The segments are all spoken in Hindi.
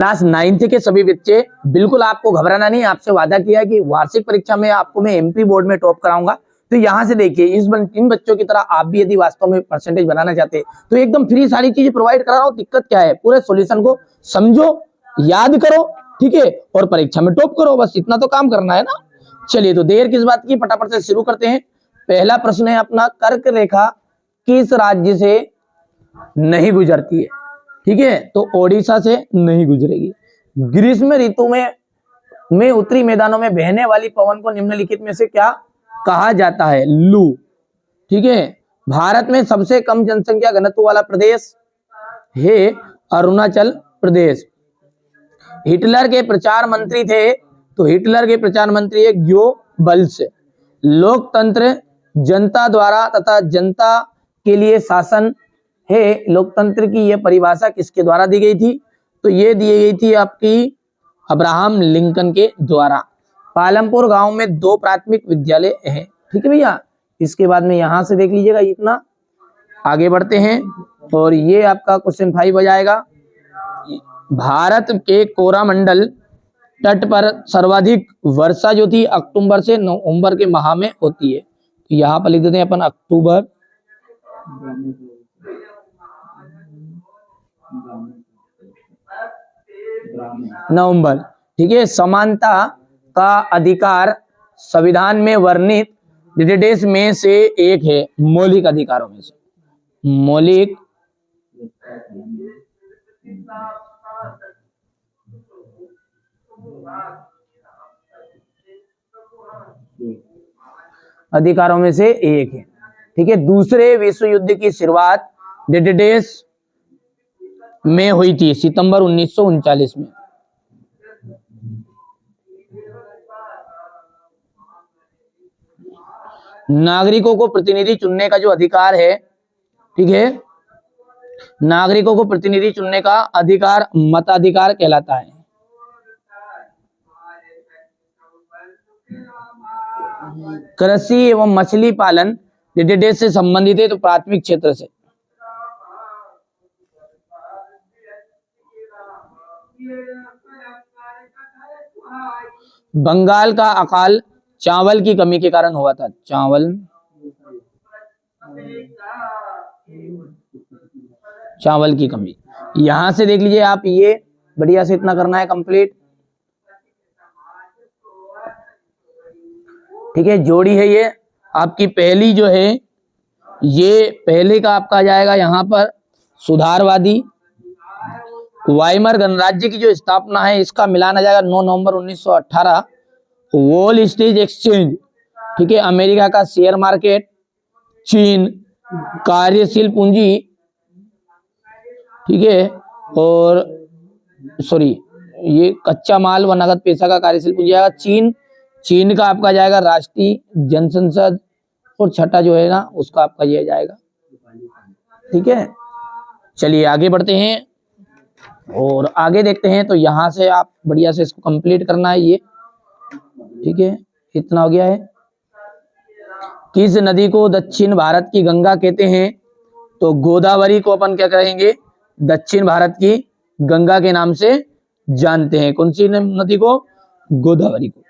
क्लास 9th के सभी बच्चे, बिल्कुल आपको घबराना नहीं। आपसे वादा किया कि वार्षिक परीक्षा में आपको मैं एमपी बोर्ड में टॉप कराऊंगा। तो यहाँ से देखिए, इन बच्चों की तरह आप भी यदि वास्तव में परसेंटेज बनाना चाहते हैं तो एकदम फ्री सारी चीजें प्रोवाइड करा रहा हूँ। दिक्कत क्या है, पूरे सॉल्यूशन को समझो, याद करो, ठीक है, और परीक्षा में टॉप करो, बस इतना तो काम करना है ना। चलिए, तो देर किस बात की, फटाफट से शुरू करते हैं। पहला प्रश्न है अपना, कर्क रेखा किस राज्य से नहीं गुजरती है? ठीक है, तो ओडिशा से नहीं गुजरेगी। ग्रीष्म ऋतु में उत्तरी मैदानों में बहने वाली पवन को निम्नलिखित में से क्या कहा जाता है? लू। ठीक है, भारत में सबसे कम जनसंख्या घनत्व वाला प्रदेश है अरुणाचल प्रदेश। हिटलर के प्रचार मंत्री थे, तो हिटलर के प्रचार मंत्री है गोबल्स। लोकतंत्र जनता द्वारा तथा जनता के लिए शासन है। लोकतंत्र की यह परिभाषा किसके द्वारा दी गई थी? तो ये दी गई थी आपकी अब्राहम लिंकन के द्वारा। पालमपुर गांव में 2 प्राथमिक विद्यालय है। ठीक है भैया, इसके बाद में यहां से देख लीजिएगा, इतना आगे बढ़ते हैं और ये आपका क्वेश्चन 5 हो जाएगा। भारत के कोरामंडल तट पर सर्वाधिक वर्षा जो थी अक्टूबर से नवंबर के माह में होती है। तो यहाँ पर लिख देते हैं अपन अक्टूबर नवंबर। ठीक है, समानता का अधिकार संविधान में वर्णित देश में से एक है, मौलिक अधिकारों में से। मौलिक अधिकारों में से एक है। ठीक है, दूसरे विश्व युद्ध की शुरुआत देश में हुई थी सितंबर 1939 में। नागरिकों को प्रतिनिधि चुनने का जो अधिकार है, ठीक है, नागरिकों को प्रतिनिधि चुनने का अधिकार मताधिकार कहलाता है। कृषि एवं मछली पालन देश से संबंधित है, तो प्राथमिक क्षेत्र से। बंगाल का अकाल चावल की कमी के कारण हुआ था। चावल की कमी। यहां से देख लीजिए आप, ये बढ़िया से इतना करना है कंप्लीट। ठीक है, जोड़ी है ये आपकी पहली जो है, ये पहले का आपका आ जाएगा यहाँ पर सुधारवादी। वाइमर गणराज्य की जो स्थापना है, इसका मिलान आ जाएगा 9 नवंबर 1918। वॉल स्ट्रीट एक्सचेंज, ठीक है, अमेरिका का शेयर मार्केट। चीन कार्यशील पूंजी, ठीक है, और सॉरी, ये कच्चा माल व नगद पैसा का कार्यशील पूंजी आएगा। चीन का आपका जाएगा राष्ट्रीय जनसंसद, और छठा जो है ना उसका आपका ये जाएगा। ठीक है, चलिए आगे बढ़ते हैं और आगे देखते हैं। तो यहां से आप बढ़िया से इसको कंप्लीट करना है ये। ठीक है, इतना हो गया है। किस नदी को दक्षिण भारत की गंगा कहते हैं? तो गोदावरी को अपन क्या कहेंगे? दक्षिण भारत की गंगा के नाम से जानते हैं। कौन सी नदी को? गोदावरी को।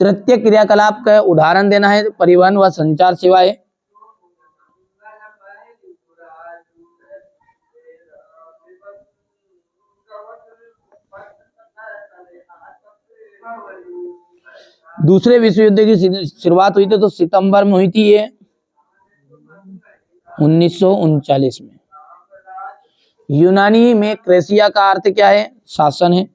तृतीय क्रियाकलाप का उदाहरण देना है, परिवहन व संचार सेवाएं। दूसरे विश्व युद्ध की शुरुआत हुई थी तो सितंबर में हुई थी ये 1939 में। यूनानी में क्रेसिया का अर्थ क्या है? शासन है।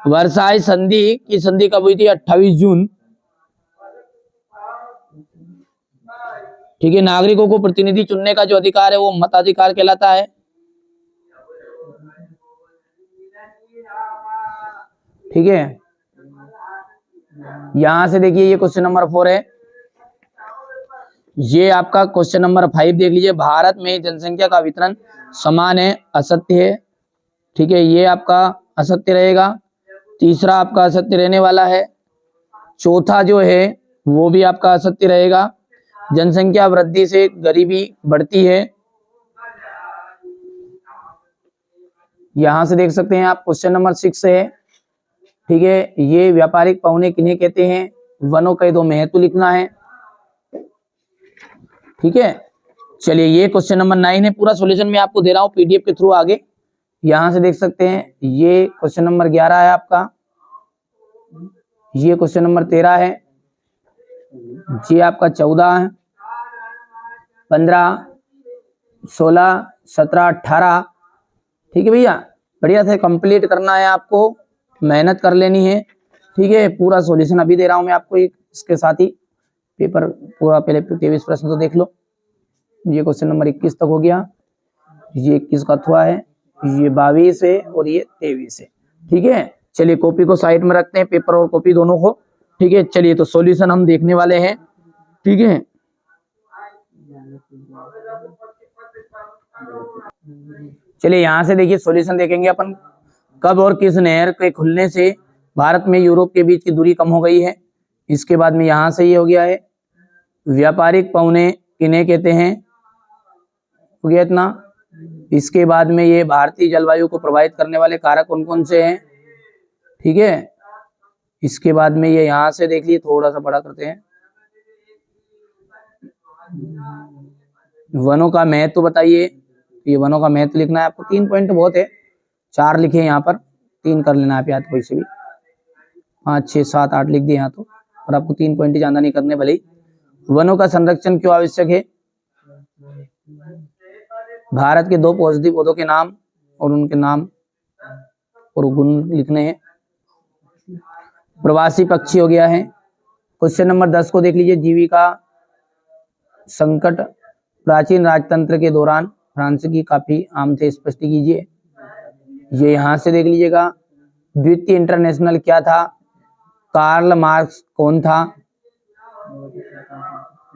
वर्साई संधि की संधि कब हुई थी? 28 जून। ठीक है, नागरिकों को प्रतिनिधि चुनने का जो अधिकार है वो मताधिकार कहलाता है। ठीक है, यहां से देखिए ये क्वेश्चन नंबर 4 है। ये आपका क्वेश्चन नंबर 5 देख लीजिए। भारत में जनसंख्या का वितरण समान है, असत्य है। ठीक है, ये आपका असत्य रहेगा। तीसरा आपका असत्य रहने वाला है। चौथा जो है वो भी आपका असत्य रहेगा। जनसंख्या वृद्धि से गरीबी बढ़ती है। यहां से देख सकते हैं आप, क्वेश्चन नंबर 6 है, ठीक है। ये व्यापारिक पौने किन्हें कहते हैं, वनों के दो महत्व लिखना है, ठीक है। चलिए, ये क्वेश्चन नंबर 9 है, पूरा सॉल्यूशन मैं आपको दे रहा हूँ पीडीएफ के थ्रू आगे। यहां से देख सकते हैं, ये क्वेश्चन नंबर 11 है आपका, ये क्वेश्चन नंबर 13 है, ये आपका 14 है, 15, 16, 17, 18, ठीक है भैया। बढ़िया से कंप्लीट करना है आपको, मेहनत कर लेनी है, ठीक है। पूरा सॉल्यूशन अभी दे रहा हूं मैं आपको, इसके साथ ही पेपर पूरा, पहले 23 प्रश्न तो देख लो। ये क्वेश्चन नंबर 21 तक हो गया, ये 21 का थुआ है, ये 22 है और ये 23 है, ठीक है। चलिए, कॉपी को साइड में रखते हैं, पेपर और कॉपी दोनों को, ठीक है। चलिए, तो सॉल्यूशन हम देखने वाले हैं, ठीक है। चलिए, यहां से देखिए सॉल्यूशन देखेंगे अपन। कब और किस नहर के खुलने से भारत में यूरोप के बीच की दूरी कम हो गई है। इसके बाद में यहां से ये हो गया है, व्यापारिक पौने किन्हें कहते हैं, हो गया इतना। इसके बाद में ये भारतीय जलवायु को प्रभावित करने वाले कारक कौन कौन से हैं, ठीक है। इसके बाद में ये यहां से देख लिए, थोड़ा सा बड़ा करते हैं, वनों का महत्व बताइए। ये वनों का महत्व लिखना है आपको, 3 पॉइंट बहुत है, 4 लिखे यहाँ पर, 3 कर लेना आप याद, कोई से भी 5, 6, 7, 8 लिख दिए यहाँ तो, और आपको 3 पॉइंट ज्यादा नहीं करने भले ही। वनों का संरक्षण क्यों आवश्यक है, भारत के 2 औषधि पौधों के नाम और उनके नाम और गुण लिखने हैं। प्रवासी पक्षी हो गया है। क्वेश्चन नंबर 10 को देख लीजिए, जीविका संकट प्राचीन राजतंत्र के दौरान फ्रांस की काफी आम थे, स्पष्ट कीजिए। ये यहां से देख लीजिएगा, द्वितीय इंटरनेशनल क्या था, कार्ल मार्क्स कौन था।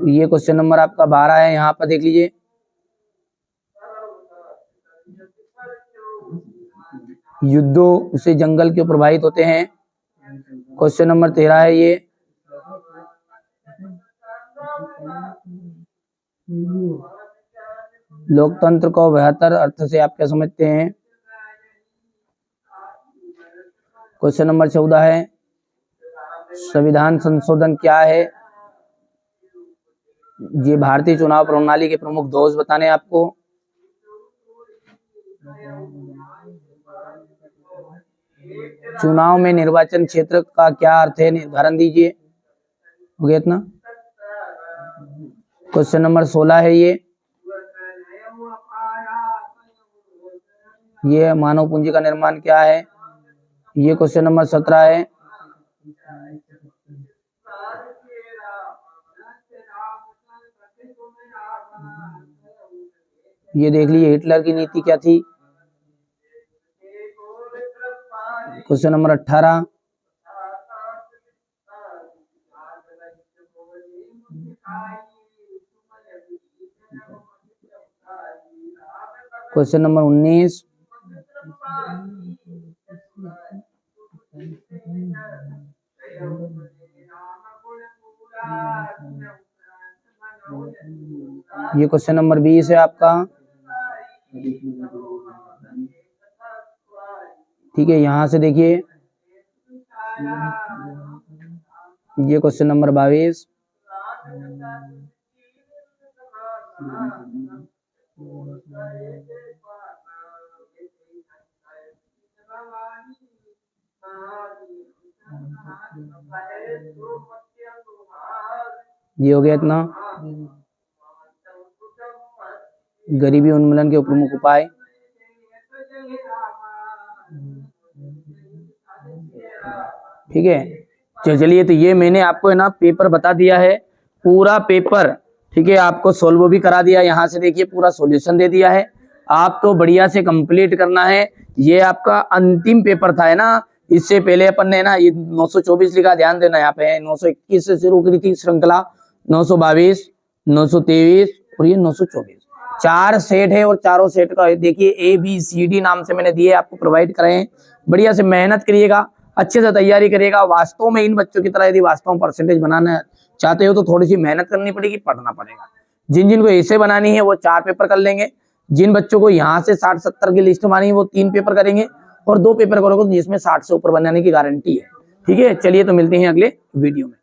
ये क्वेश्चन नंबर आपका 12 है, यहाँ पर देख लीजिए। युद्धों से जंगल क्यों प्रभावित होते हैं, क्वेश्चन नंबर 13 है ये। लोकतंत्र को बेहतर अर्थ से आप क्या समझते हैं, क्वेश्चन नंबर 14 है। संविधान संशोधन क्या है, ये भारतीय चुनाव प्रणाली के प्रमुख दोष बताने हैं आपको। चुनाव में निर्वाचन क्षेत्र का क्या अर्थ है, निर्धारण दीजिए, हो गया इतना। क्वेश्चन नंबर 16 है ये मानव पूंजी का निर्माण क्या है, ये क्वेश्चन नंबर 17 है। ये देख लीजिए, हिटलर की नीति क्या थी, क्वेश्चन नंबर 18। Question number 19। ये क्वेश्चन नंबर 20 है आपका, ठीक है। यहां से देखिए, ये क्वेश्चन नंबर 22। ये हो गया इतना। गरीबी उन्मूलन के प्रमुख उपाय, ठीक है। चलिए, तो ये मैंने आपको है ना पेपर बता दिया है, पूरा पेपर, ठीक है। आपको सोल्व भी करा दिया, यहाँ से देखिए पूरा सॉल्यूशन दे दिया है, आप तो बढ़िया से कंप्लीट करना है। ये आपका अंतिम पेपर था, है ना। इससे पहले अपन ने ना ये 924 लिखा, ध्यान देना, यहाँ पे 921 से शुरू करी थी श्रृंखला, 922, 923 और ये 924, 4 सेट है। और चारों सेट का देखिए ABCD नाम से मैंने दिए, आपको प्रोवाइड कराए हैं। बढ़िया से मेहनत करिएगा, अच्छे से तैयारी करिएगा। वास्तव में इन बच्चों की तरह यदि वास्तव में परसेंटेज बनाना चाहते हो तो थोड़ी सी मेहनत करनी पड़ेगी, पढ़ना पड़ेगा। जिन जिनको ऐसे बनानी है वो 4 पेपर कर लेंगे, जिन बच्चों को यहाँ से 60-70 की लिस्ट बनानी है वो 3 पेपर करेंगे, और 2 पेपर करोगे जिसमें 60 से ऊपर बनाने की गारंटी है। ठीक है, चलिए तो मिलते हैं अगले वीडियो में।